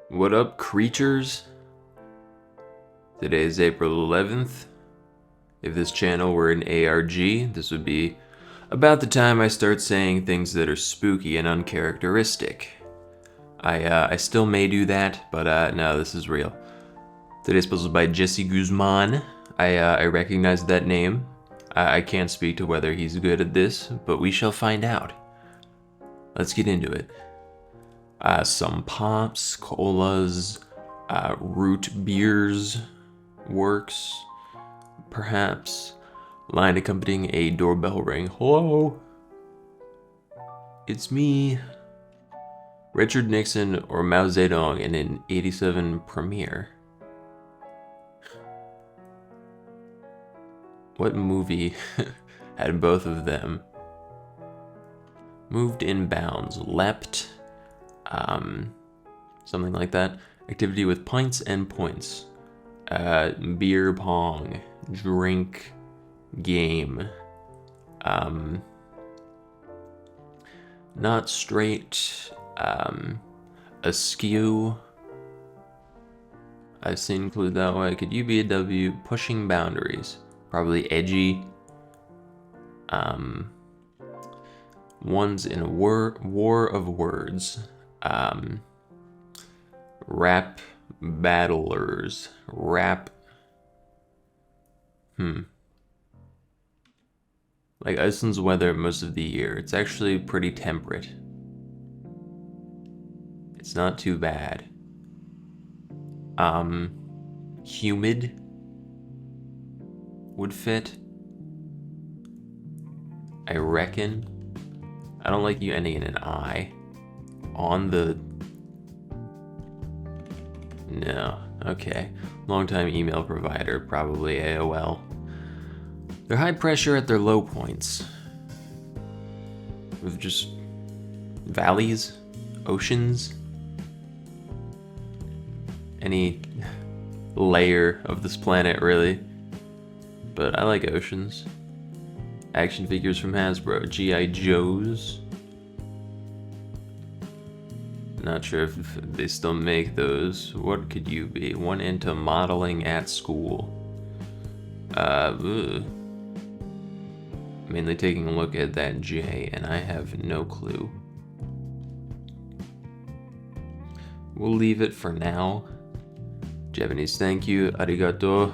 What up, creatures? Today is April 11th. If this channel were an ARG, this would be about the time I start saying things that are spooky and uncharacteristic. I still may do that, but no, this is real. Today's puzzle by Jesse Guzman. I recognize that name. I can't speak to whether he's good at this, but we shall find out. Let's get into it. Some pops, colas, root beers, works, perhaps. Line accompanying a doorbell ring. Hello? It's me. Richard Nixon or Mao Zedong in an 87 premiere. What movie had both of them? Moved in bounds, leapt, something like that. Activity with pints and points. Beer pong, drink, game. Not straight, askew. I've seen included that way. Could you be a W? Pushing boundaries. Probably edgy. One's in a war of words. Rap battlers. Rap. Like Iceland's weather most of the year. It's actually pretty temperate. It's not too bad. Humid would fit. I reckon. I don't like you ending in an I. On the... No. Okay. Longtime email provider, probably AOL. They're high pressure at their low points. With just valleys, oceans, any layer of this planet, really. But I like oceans. Action figures from Hasbro. G.I. Joes. Not sure if they still make those. What could you be? One into modeling at school. Mainly taking a look at that J, and I have no clue. We'll leave it for now. Japanese thank you, arigato.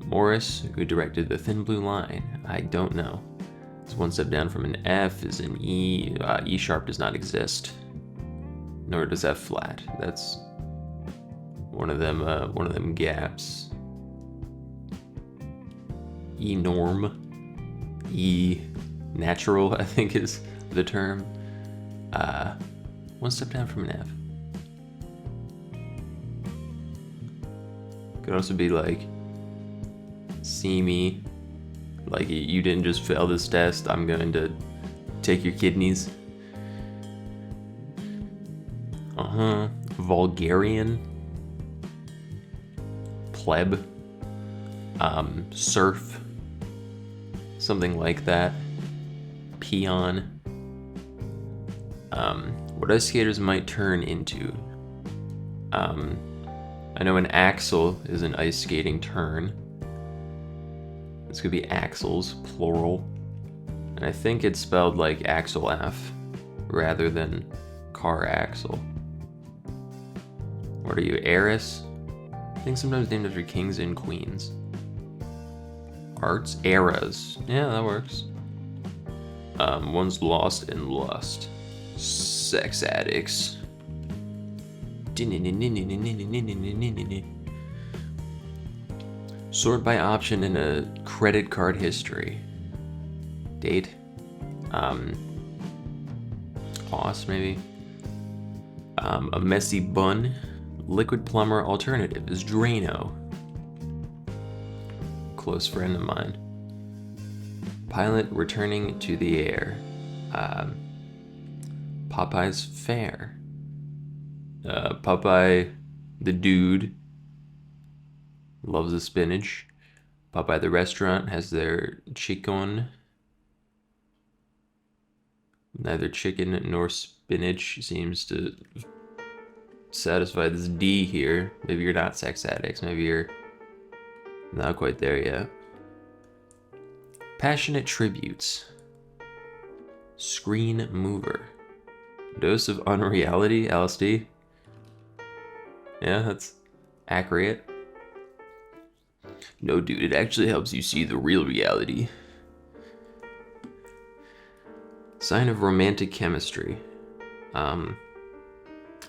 Morris, who directed The Thin Blue Line? I don't know. It's one step down from an F, is an E. E sharp does not exist. Nor does F flat. That's one of them gaps. E norm. E natural, I think is the term. One step down from an F. Could also be like, see me, like you didn't just fail this test, I'm going to take your kidneys. Vulgarian. Pleb. Surf. Something like that. Peon. What ice skaters might turn into. I know an axle is an ice skating turn. This could be axles, plural. And I think it's spelled like Axel F rather than car axle. What are you, heiress? I think sometimes named after kings and queens. Arts, eras. Yeah, that works. One's lost in lust. Sex addicts. Sort by option in a credit card history. Date. Cost, maybe. A messy bun. Liquid plumber alternative is Drano. Close friend of mine. Pilot returning to the air. Popeye's fair. Popeye the dude loves the spinach. Popeye the restaurant has their chicken. Neither chicken nor spinach seems to satisfy this D here. Maybe you're not sex addicts. Maybe you're not quite there yet. Passionate tributes. Screen mover. Dose of unreality, LSD. Yeah, that's accurate. No, dude, it actually helps you see the real reality. Sign of romantic chemistry.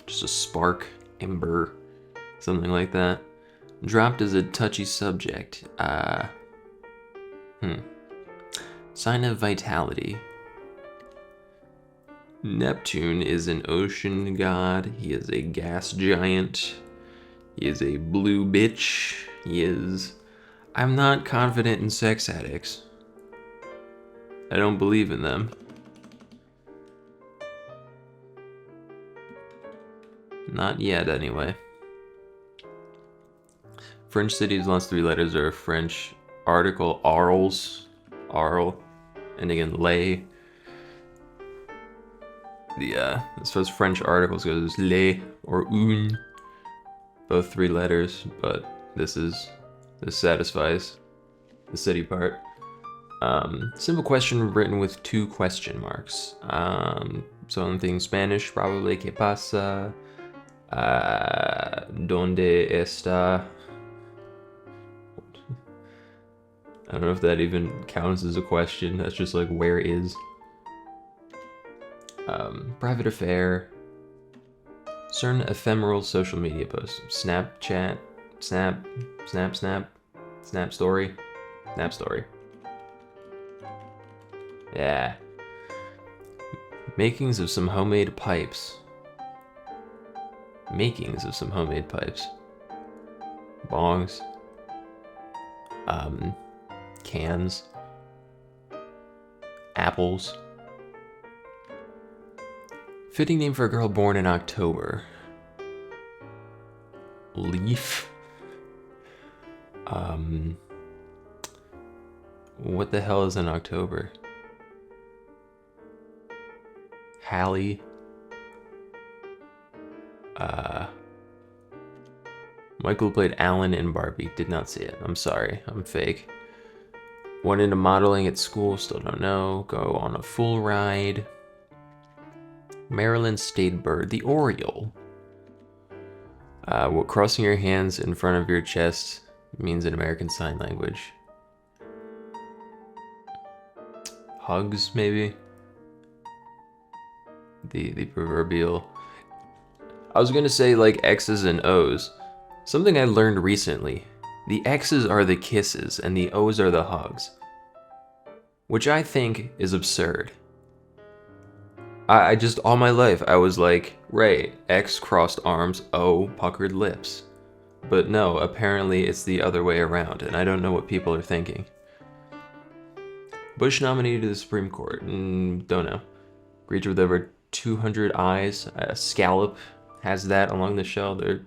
Just a spark, ember, something like that. Dropped as a touchy subject. Sign of vitality. Neptune is an ocean god. He is a gas giant. He is a blue bitch. He is... I'm not confident in sex addicts. I don't believe in them. Not yet, anyway. French city's last three letters are French article arles, arl, ending in lay. As far as French articles goes, les or un, both three letters, but this satisfies the city part. Simple question written with 2 question marks. Something Spanish, probably. ¿Qué pasa? ¿Dónde está? I don't know if that even counts as a question. That's just like, where is? Private affair. Certain ephemeral social media posts. Snapchat. Snap story. Snap story. Yeah. Makings of some homemade pipes. Makings of some homemade pipes. Bongs. Cans. Apples. Fitting name for a girl born in October. Leaf. What the hell is in October? Hallie. Michael played Alan in Barbie. Did not see it. I'm sorry. I'm fake. Went into modeling at school. Still don't know. Go on a full ride. Maryland state bird. The Oriole. What crossing your hands in front of your chest means in American Sign Language. Hugs, maybe? The proverbial... I was gonna say like X's and O's. Something I learned recently. The X's are the kisses and the O's are the hugs. Which I think is absurd. I just, all my life, I was like, right, X crossed arms, O puckered lips. But no, apparently it's the other way around, and I don't know what people are thinking. Bush nominated to the Supreme Court. Don't know. Creature with over 200 eyes. A scallop has that along the shell. They're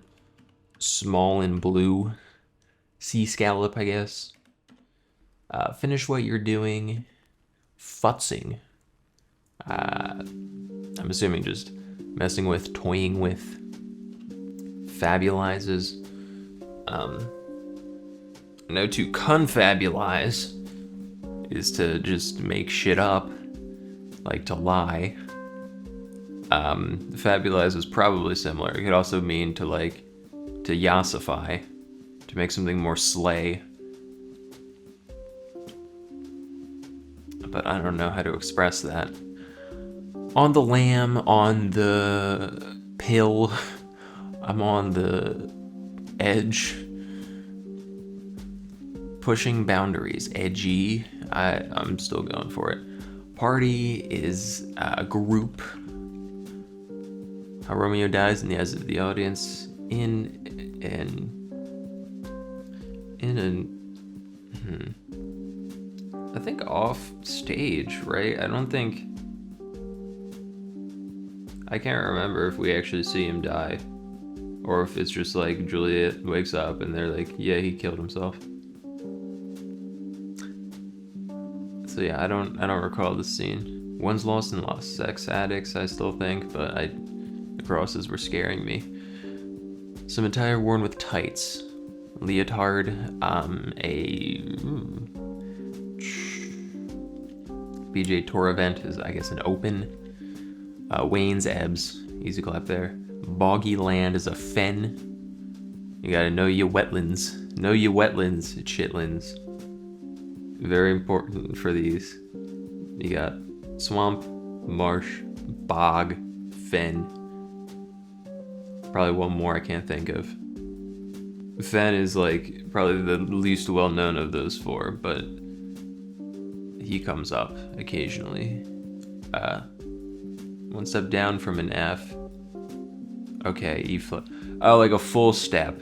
small and blue. Sea scallop, I guess. Finish what you're doing. Futzing. I'm assuming just messing with, toying with. Fabulizes. No, to confabulize is to just make shit up, like to lie. Fabulize is probably similar. It could also mean to like, to yassify, to make something more slay. But I don't know how to express that. On the lam, on the pill, I'm on the edge. Pushing boundaries, edgy. I'm still going for it. Party is a group. How Romeo dies in the eyes of the audience. I think off stage, right? I can't remember if we actually see him die. Or if it's just like Juliet wakes up and they're like, yeah, he killed himself. So yeah, I don't recall this scene. One's lost and lost. Sex addicts, I still think, but the crosses were scaring me. Some attire worn with tights. Leotard, BJ Tour event is, I guess, an open. Wayne's Ebbs, easy clap there. Boggy Land is a fen. You gotta know your wetlands. Know your wetlands, chitlins. Very important for these. You got swamp, marsh, bog, fen. Probably one more I can't think of. Fen is like probably the least well known of those four, but he comes up occasionally. One step down from an F. Okay, E flat. Oh, like a full step.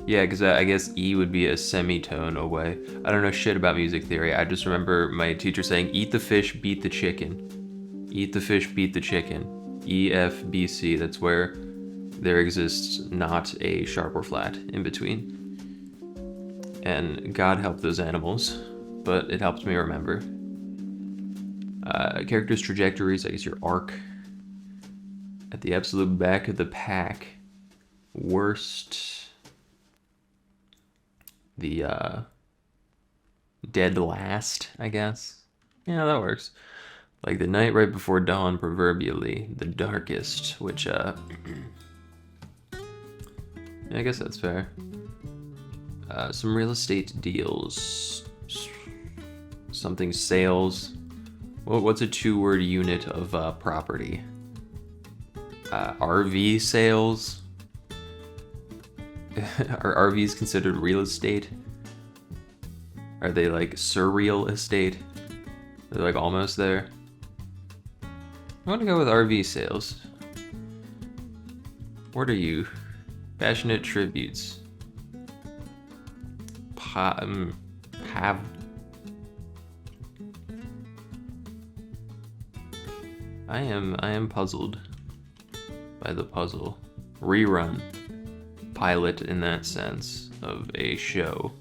Yeah, because I guess E would be a semitone away. I don't know shit about music theory. I just remember my teacher saying, eat the fish, beat the chicken. Eat the fish, beat the chicken. E, F, B, C. That's where there exists not a sharp or flat in between. And God help those animals, but it helps me remember. Characters' trajectories, I guess your arc. At the absolute back of the pack. Worst. The dead last, I guess. Yeah, that works. Like the night right before dawn, proverbially. The darkest, which, yeah, I guess that's fair. Some real estate deals. Something sales. Well, what's a 2-word unit of property? RV sales? Are RVs considered real estate? Are they like surreal estate? They're like almost there. I want to go with RV sales. What are you? Passionate tributes. Have. I am puzzled by the puzzle. Rerun. Pilot in that sense of a show.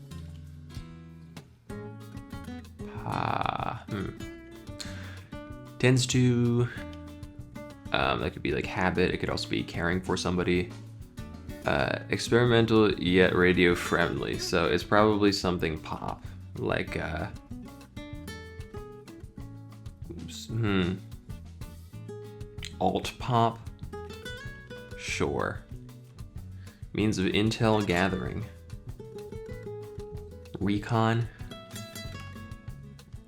Tends to, that could be like habit. It could also be caring for somebody. Experimental yet radio friendly. So it's probably something pop, like alt pop. Sure. Means of intel gathering. Recon.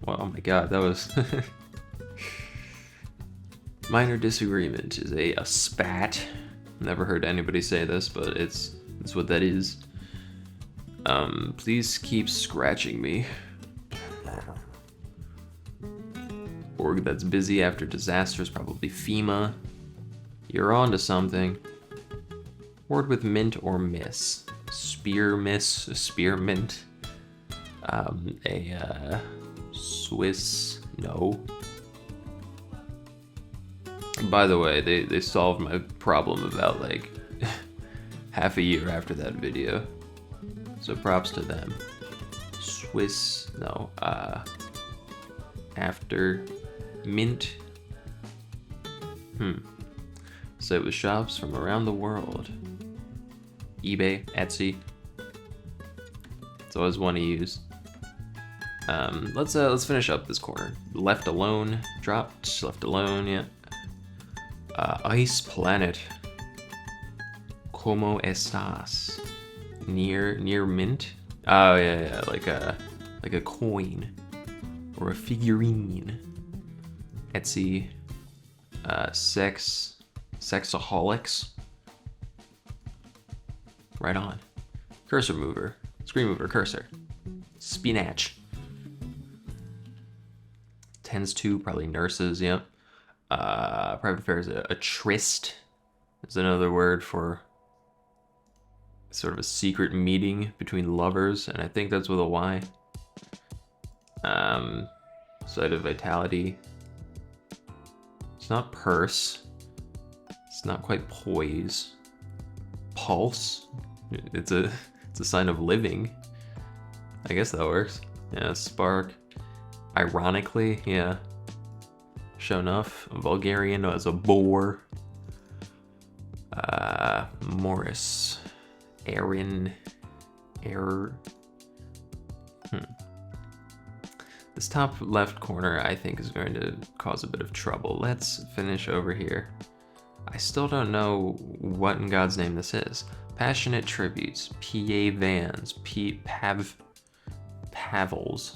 Well, oh my god, that was minor disagreement is a spat. Never heard anybody say this, but it's what that is. Please keep scratching me. Org that's busy after disasters, probably FEMA. You're on to something. Word with mint or miss. Spearmint. A Swiss, no. By the way, they solved my problem about like half a year after that video. So props to them. Swiss, no. After mint. So it was shops from around the world. eBay, Etsy. It's always one to use. Let's finish up this corner. Left alone, dropped, left alone, yeah. Ice planet. Como estás? Near mint? Oh yeah, like a coin or a figurine. Etsy. Sexaholics. Right on. Cursor mover. Screen mover, cursor. Spinach. Tends to, probably nurses, yep. Private affairs, a tryst is another word for sort of a secret meeting between lovers, and I think that's with a Y. Site of vitality. It's not purse. It's not quite poise. Pulse. It's a sign of living. I guess that works. Yeah, spark. Ironically, yeah. Show enough. Vulgarian as a bore. Morris. Aaron. This top left corner, I think, is going to cause a bit of trouble. Let's finish over here. I still don't know what in God's name this is. Passionate Tributes. P.A. Vans. Pavels.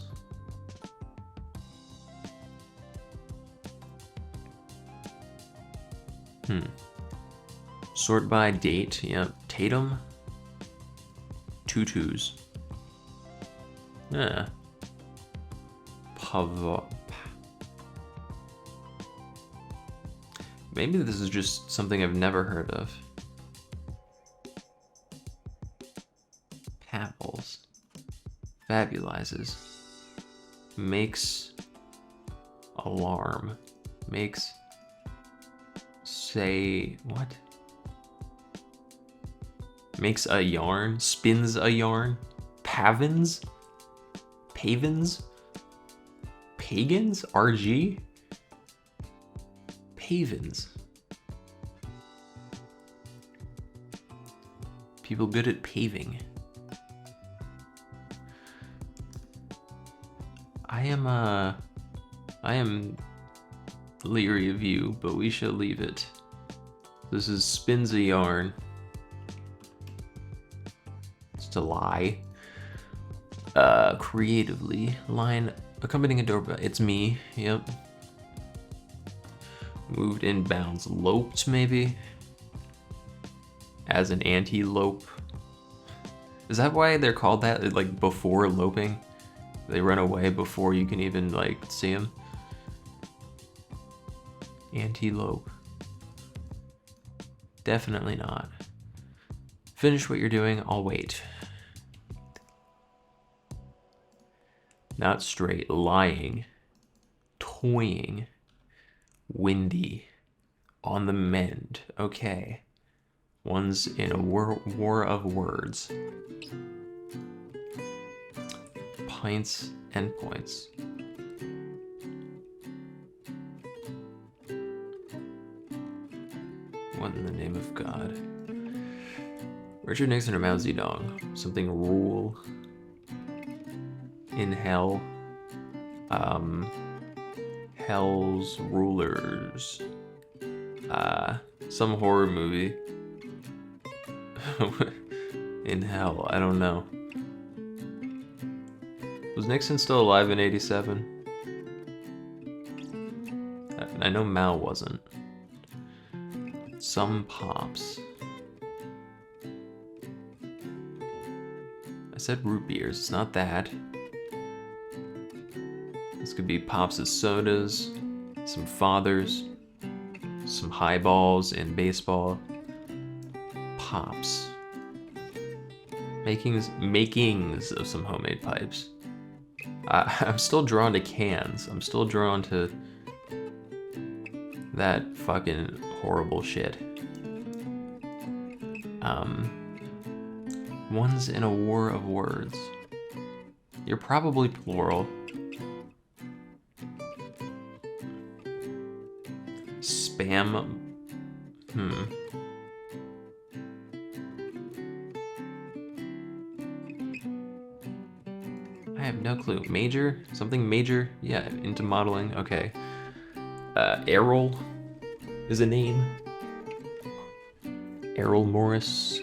Sort by date. Yep. Tatum. Tutus. Yeah. Maybe this is just something I've never heard of. Pavels. Fabulizes. Makes alarm. Makes say what? Makes a yarn. Spins a yarn. Pavins? Pavins? Pagans? RG? Pavins. People good at paving. I am leery of you, but we shall leave it. This is spins a yarn. It's a lie. Creatively. Line accompanying a doorbell. It's me. Yep. Moved in bounds. Loped, maybe? As an antelope. Is that why they're called that? Like, before loping? They run away before you can even, like, see them? Antelope. Definitely not. Finish what you're doing, I'll wait. Not straight. Lying. Toying. Windy. On the mend. Okay. One's in a war of words. Pints and points. What in the name of God? Richard Nixon or Mao Zedong? Something rule. In hell. Hell's Rulers. Some horror movie. In hell, I don't know. Was Nixon still alive in 87? I know Mao wasn't. Some pops. I said root beers, it's not that. This could be pops as sodas, some fathers, some highballs in baseball. Pops. Makings of some homemade pipes. I'm still drawn to cans. I'm still drawn to that fucking horrible shit. One's in a war of words. You're probably plural. Spam. I have no clue. Major? Something major? Yeah, into modeling. Okay. Errol is a name. Errol Morris.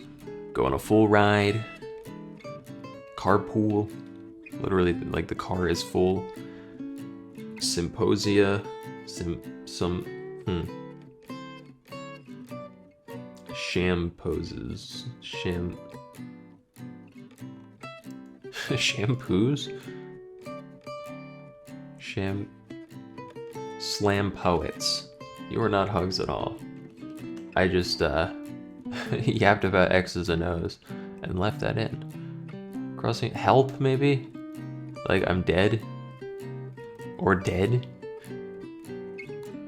Go on a full ride. Carpool. Literally, like the car is full. Symposia. Sham poses. Shampoos? Slam poets. You are not hugs at all. I just, yapped about X's and O's and left that in. Crossing, help maybe? Like I'm dead? Or dead?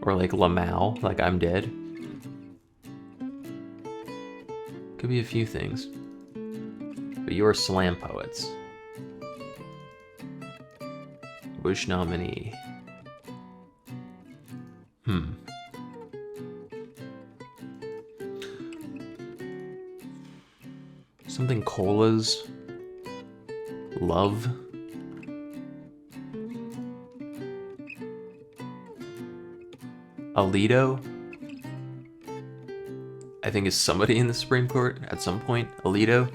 Or like Lamau, like I'm dead? Could be a few things. But you're slam poets. Bush nominee. Something colas. Love. Alito. I think is somebody in the Supreme Court at some point. Alito.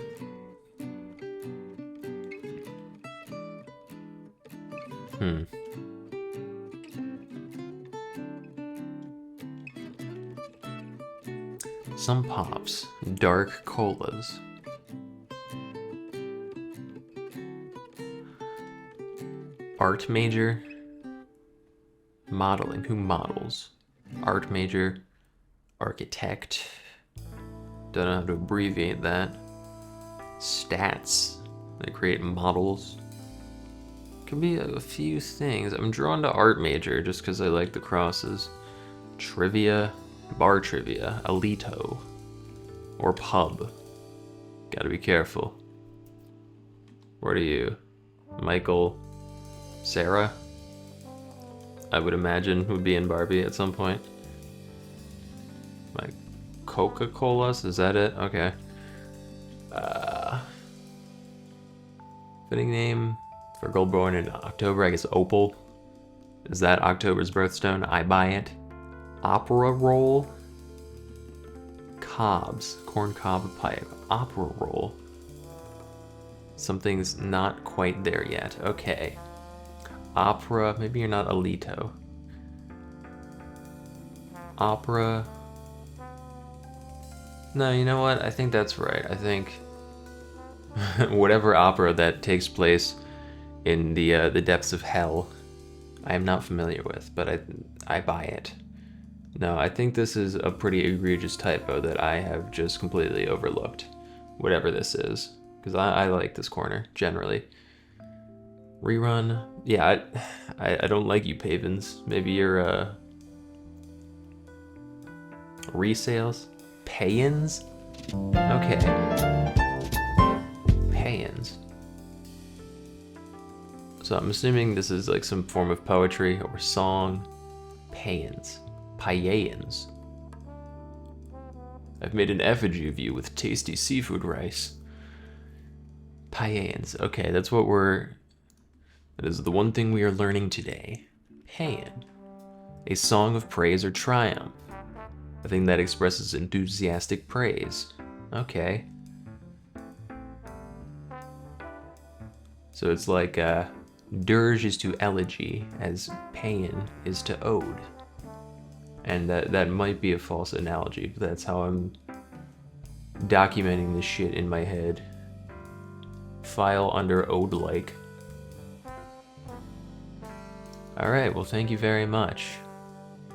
Some pops. Dark colas. Art major. Modeling. Who models? Art major. Architect. Don't know how to abbreviate that. Stats. They create models. Could be a few things. I'm drawn to art major just because I like the crosses. Trivia. Bar trivia. Alito. Or pub. Gotta be careful. What are you? Michael? Sarah? I would imagine would be in Barbie at some point. Like Coca-Colas? Is that it? Okay. Fitting name for a girl born in October, I guess Opal. Is that October's birthstone? I buy it. Opera roll? Cobs. Corn cob pipe. Opera roll. Something's not quite there yet. Okay. Opera. Maybe you're not Alito. Opera. No, you know what? I think that's right. I think whatever opera that takes place in the depths of hell, I am not familiar with, but I buy it. No, I think this is a pretty egregious typo that I have just completely overlooked. Whatever this is, because I like this corner generally. Rerun. Yeah, I don't like you, Pavins. Maybe you're resales. Pay-ins? Okay. Pay-ins. So I'm assuming this is like some form of poetry or song. Pay-ins. Payans. I've made an effigy of you with tasty seafood rice. Payans. Okay, that is the one thing we are learning today. Paean. A song of praise or triumph. A thing that expresses enthusiastic praise. Okay. So it's like dirge is to elegy as paean is to ode. And that might be a false analogy, but that's how I'm documenting this shit in my head. File under ode-like. Alright, well thank you very much.